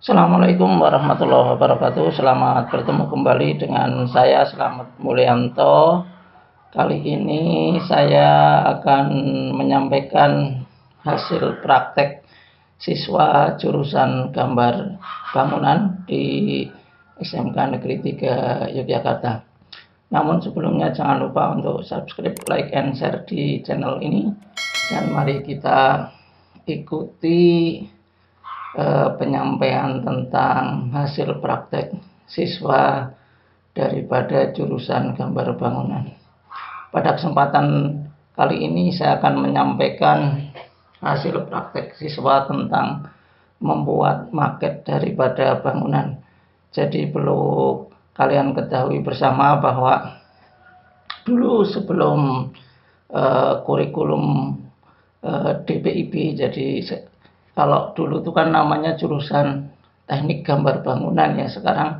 Assalamualaikum warahmatullahi wabarakatuh. Selamat bertemu kembali dengan saya Slamet Mulyanto. Kali ini saya akan menyampaikan hasil praktek siswa jurusan gambar bangunan di SMK Negeri 3 Yogyakarta. Namun sebelumnya jangan lupa untuk subscribe, like, and share di channel ini. Dan mari kita ikuti penyampaian tentang hasil praktek siswa daripada jurusan gambar bangunan. Pada kesempatan kali ini saya akan menyampaikan hasil praktek siswa tentang membuat maket daripada bangunan. Jadi perlu kalian ketahui bersama bahwa dulu sebelum kurikulum DPIB, jadi kalau dulu itu kan namanya jurusan teknik gambar bangunan, ya sekarang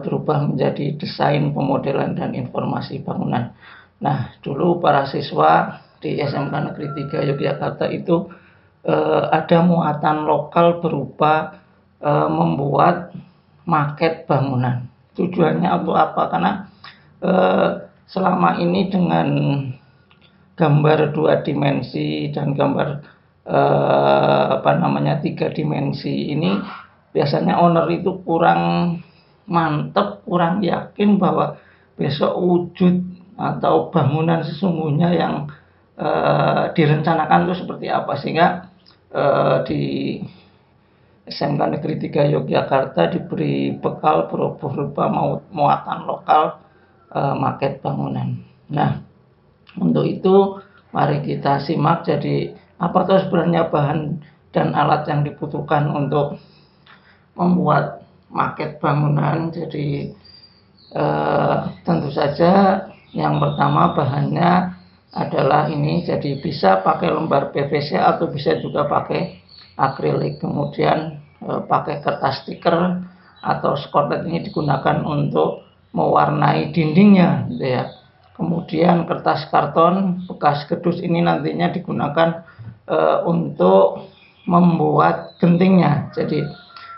berubah menjadi desain, pemodelan, dan informasi bangunan. Nah, dulu para siswa di SMK Negeri 3 Yogyakarta itu ada muatan lokal berupa membuat maket bangunan. Tujuannya untuk apa? Karena selama ini dengan gambar 2 dimensi dan gambar 3 dimensi ini biasanya owner itu kurang mantep, kurang yakin bahwa besok wujud atau bangunan sesungguhnya yang direncanakan itu seperti apa, sehingga di SMK Negeri 3 Yogyakarta diberi bekal berupa muatan lokal maket bangunan. Nah, untuk itu mari kita simak. Jadi apakah sebenarnya bahan dan alat yang dibutuhkan untuk membuat maket bangunan? Jadi tentu saja yang pertama bahannya adalah ini. Jadi bisa pakai lembar PVC atau bisa juga pakai akrilik. Kemudian pakai kertas stiker atau skotlet ini digunakan untuk mewarnai dindingnya, gitu ya. Kemudian kertas karton bekas gedus ini nantinya digunakan untuk membuat gentingnya. Jadi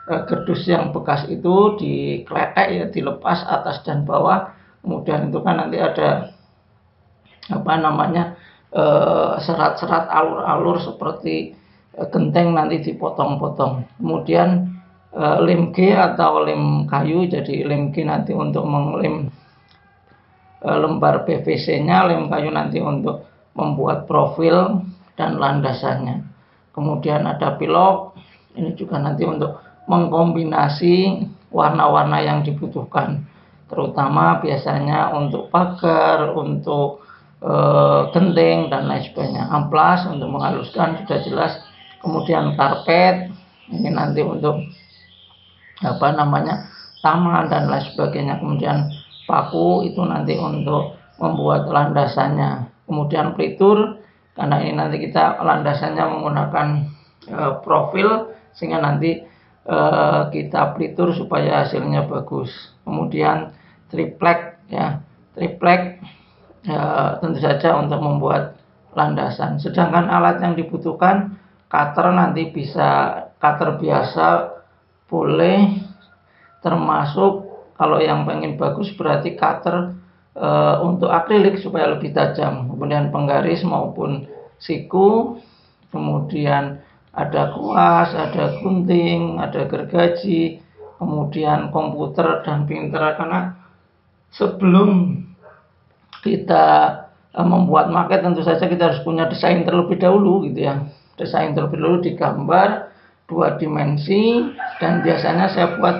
gedus yang bekas itu dikletek, ya, dilepas atas dan bawah. Kemudian itu kan nanti ada serat-serat alur-alur seperti genteng, nanti dipotong-potong. Kemudian lem G atau lem kayu. Jadi lem G nanti untuk menglem lembar PVC-nya, lem kayu nanti untuk membuat profil dan landasannya. Kemudian ada pilok, ini juga nanti untuk mengkombinasi warna-warna yang dibutuhkan, terutama biasanya untuk pagar, untuk genting dan lain sebagainya. Amplas untuk menghaluskan, sudah jelas. Kemudian karpet, ini nanti untuk taman dan lain sebagainya. Kemudian paku itu nanti untuk membuat landasannya. Kemudian pelitur, karena ini nanti kita landasannya menggunakan profil, sehingga nanti kita pelitur supaya hasilnya bagus. Kemudian triplek, ya, triplek tentu saja untuk membuat landasan. Sedangkan alat yang dibutuhkan, cutter nanti bisa cutter biasa boleh, termasuk kalau yang pengen bagus berarti cutter untuk akrilik supaya lebih tajam. Kemudian penggaris maupun siku. Kemudian ada kuas, ada gunting, ada gergaji. Kemudian komputer dan printer. Karena sebelum kita membuat maket, tentu saja kita harus punya desain terlebih dahulu, gitu ya. Desain terlebih dahulu digambar 2 dimensi, dan biasanya saya buat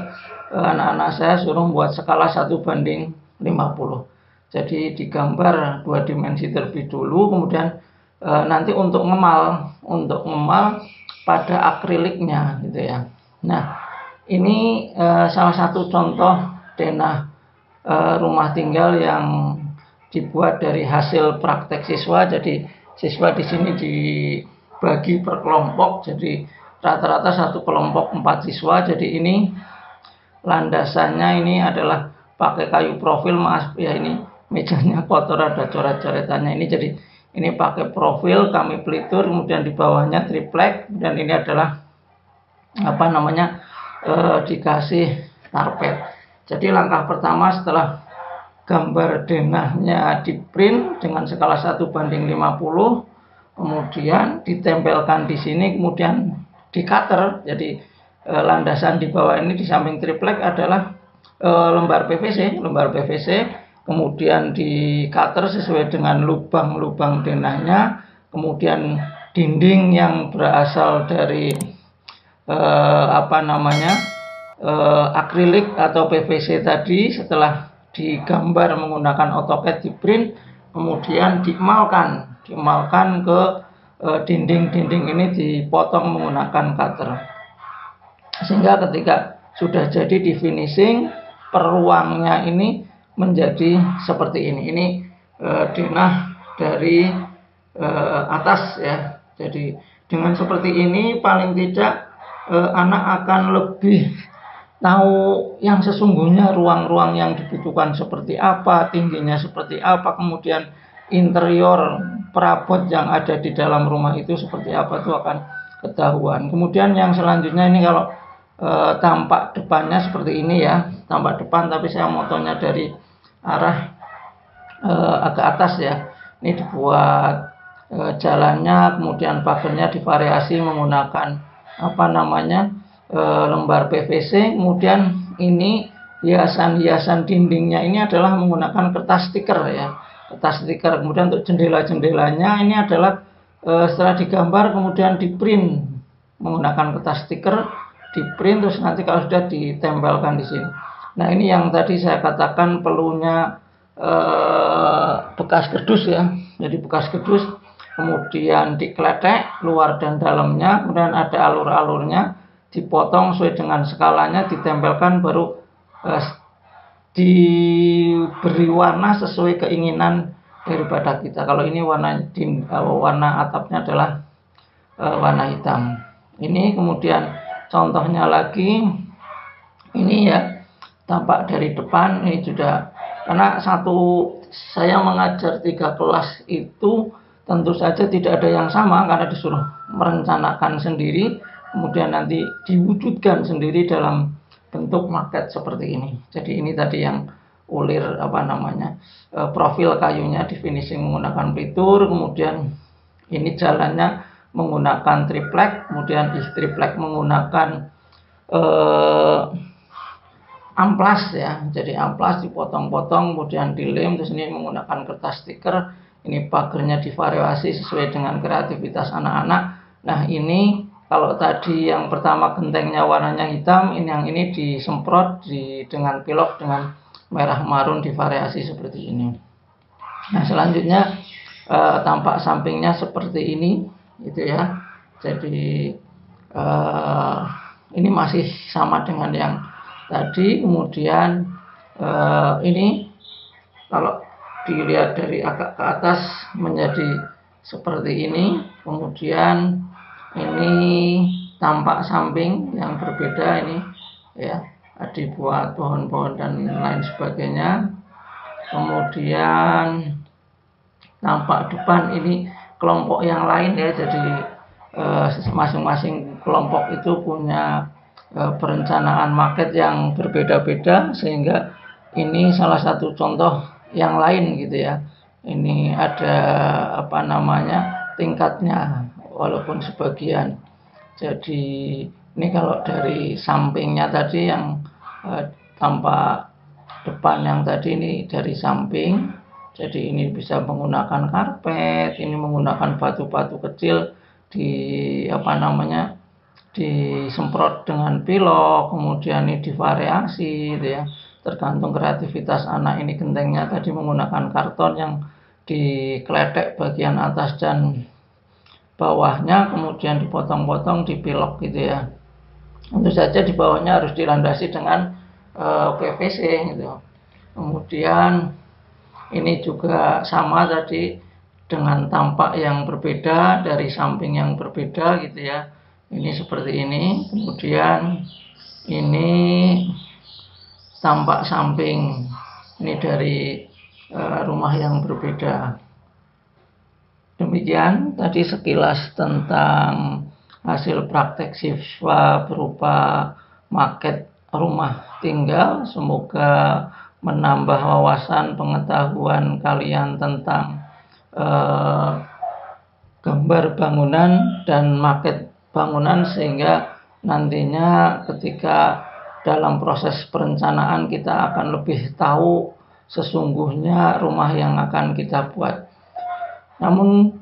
anak-anak saya suruh membuat skala 1:50. Jadi digambar 2 dimensi terlebih dulu, kemudian nanti untuk ngemal pada akriliknya, gitu ya. Nah, ini salah satu contoh denah rumah tinggal yang dibuat dari hasil praktek siswa. Jadi siswa di sini dibagi per kelompok. Jadi rata-rata satu kelompok 4 siswa. Jadi ini landasannya ini adalah pakai kayu profil, Mas. Ya, ini mejanya kotor, ada coret-coretannya. Ini jadi ini pakai profil, kami pelitur, kemudian di bawahnya triplek, dan ini adalah dikasih karpet. Jadi langkah pertama setelah gambar denahnya di print dengan skala 1:50, kemudian ditempelkan di sini, kemudian di cutter. Jadi landasan di bawah ini di samping triplek adalah lembar PVC, kemudian di cutter sesuai dengan lubang-lubang denahnya, kemudian dinding yang berasal dari akrilik atau PVC tadi setelah digambar menggunakan AutoCAD, di print, kemudian diemalkan ke dinding-dinding ini dipotong menggunakan cutter, sehingga ketika sudah jadi di finishing, peruangnya ini menjadi seperti ini. Ini denah dari atas ya. Jadi dengan seperti ini paling tidak anak akan lebih tahu yang sesungguhnya ruang-ruang yang dibutuhkan seperti apa, tingginya seperti apa, kemudian interior perabot yang ada di dalam rumah itu seperti apa, itu akan ketahuan. Kemudian yang selanjutnya ini kalau tampak depannya seperti ini ya, tampak depan, tapi saya motonya dari arah agak atas ya. Ini dibuat jalannya, kemudian pagernya divariasi menggunakan lembar PVC, kemudian ini hiasan-hiasan dindingnya ini adalah menggunakan kertas stiker ya, kemudian untuk jendela-jendelanya ini adalah setelah digambar kemudian di print menggunakan kertas stiker, di print, terus nanti kalau sudah ditempelkan di sini. Nah ini yang tadi saya katakan pelunya bekas kerdus ya, jadi bekas kerdus kemudian dikletek luar dan dalamnya, kemudian ada alur-alurnya, dipotong sesuai dengan skalanya, ditempelkan, baru diberi warna sesuai keinginan daripada kita. Kalau ini warna atapnya adalah warna hitam. Ini kemudian contohnya lagi, ini ya, tampak dari depan. Ini sudah, karena saya mengajar 3 kelas itu tentu saja tidak ada yang sama, karena disuruh merencanakan sendiri, kemudian nanti diwujudkan sendiri dalam bentuk maket seperti ini. Jadi ini tadi yang ulir profil kayunya di finishing menggunakan plitur, kemudian ini jalannya menggunakan triplek, kemudian di triplek menggunakan amplas ya. Jadi amplas dipotong-potong kemudian dilem, terus ini menggunakan kertas stiker. Ini pagernya divariasi sesuai dengan kreativitas anak-anak. Nah ini kalau tadi yang pertama gentengnya warnanya hitam, yang ini disemprot dengan pilok dengan merah marun divariasi seperti ini. Nah selanjutnya tampak sampingnya seperti ini, gitu ya. Jadi ini masih sama dengan yang tadi. Kemudian ini kalau dilihat dari agak ke atas menjadi seperti ini. Kemudian ini tampak samping yang berbeda ini ya, dibuat pohon-pohon dan lain sebagainya. Kemudian tampak depan ini kelompok yang lain ya. Jadi masing-masing kelompok itu punya perencanaan maket yang berbeda-beda, sehingga ini salah satu contoh yang lain gitu ya. Ini ada tingkatnya walaupun sebagian. Jadi ini kalau dari sampingnya tadi yang tampak depan yang tadi ini dari samping. Jadi ini bisa menggunakan karpet, ini menggunakan batu-batu kecil disemprot dengan pilok, kemudian ini divariasi gitu ya. Tergantung kreativitas anak. Ini gentengnya tadi menggunakan karton yang dikletek bagian atas dan bawahnya, kemudian dipotong-potong, dipilok gitu ya. Tentu saja di bawahnya harus dilandasi dengan PVC gitu. Kemudian ini juga sama tadi dengan tampak yang berbeda, dari samping yang berbeda gitu ya. Ini seperti ini. Kemudian ini tampak samping ini dari rumah yang berbeda. Demikian tadi sekilas tentang hasil praktek siswa berupa maket rumah tinggal. Semoga menambah wawasan pengetahuan kalian tentang gambar bangunan dan maket bangunan, sehingga nantinya ketika dalam proses perencanaan kita akan lebih tahu sesungguhnya rumah yang akan kita buat. Namun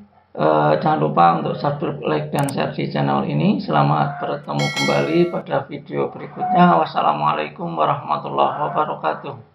jangan lupa untuk subscribe, like, dan share di channel ini. Selamat bertemu kembali pada video berikutnya. Wassalamualaikum warahmatullahi wabarakatuh.